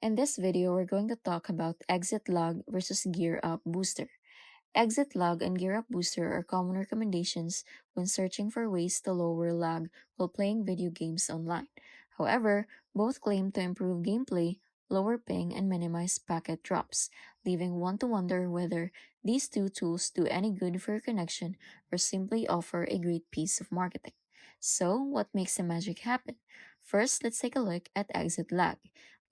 In this video, we're going to talk about ExitLag versus GearUp Booster. ExitLag and GearUp Booster are common recommendations when searching for ways to lower lag while playing video games online. However, both claim to improve gameplay, lower ping, and minimize packet drops, leaving one to wonder whether these two tools do any good for your connection or simply offer a great piece of marketing. So, what makes the magic happen? First, let's take a look at ExitLag.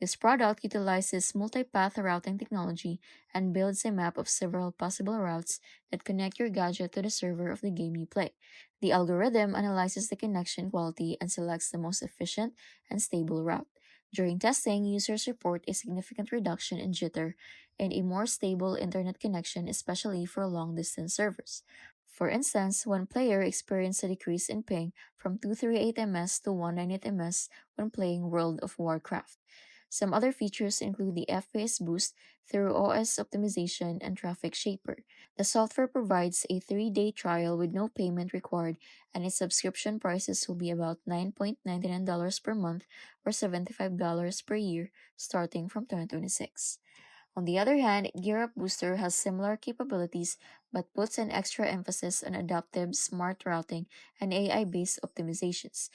This product utilizes multipath routing technology and builds a map of several possible routes that connect your gadget to the server of the game you play. The algorithm analyzes the connection quality and selects the most efficient and stable route. During testing, users report a significant reduction in jitter and a more stable internet connection, especially for long distance servers. For instance, one player experienced a decrease in ping from 238 ms to 198 ms when playing World of Warcraft. Some other features include the FPS boost through OS optimization and traffic shaper. The software provides a 3-day trial with no payment required, and its subscription prices will be about $9.99 per month or $75 per year starting from 2026. On the other hand, GearUp Booster has similar capabilities but puts an extra emphasis on adaptive smart routing and AI-based optimizations.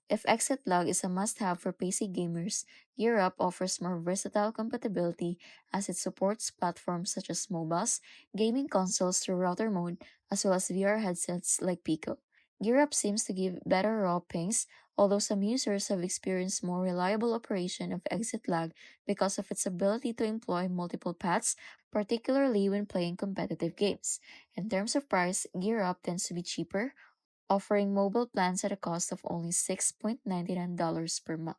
If ExitLog is a must-have for PC gamers, GearUp offers more versatile compatibility as it supports platforms such as mobiles, gaming consoles through router mode, as well as VR headsets like Pico. GearUp seems to give better raw pings, although some users have experienced more reliable operation of ExitLag because of its ability to employ multiple paths, particularly when playing competitive games. In terms of price, GearUp tends to be cheaper, offering mobile plans at a cost of only $6.99 per month.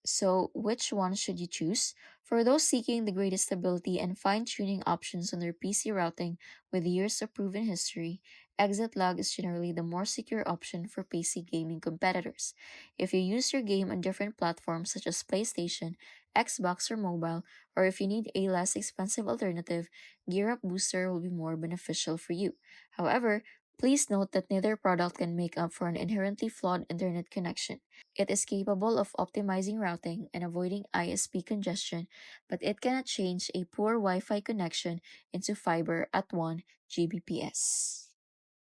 So, which one should you choose? For those seeking the greatest stability and fine tuning options on their PC routing with years of proven history, ExitLog is generally the more secure option for PC gaming competitors. If you use your game on different platforms such as PlayStation, Xbox, or mobile, or if you need a less expensive alternative, GearUp Booster will be more beneficial for you. However, please note that neither product can make up for an inherently flawed internet connection. It is capable of optimizing routing and avoiding ISP congestion, but it cannot change a poor Wi Fi connection into fiber at 1 Gbps.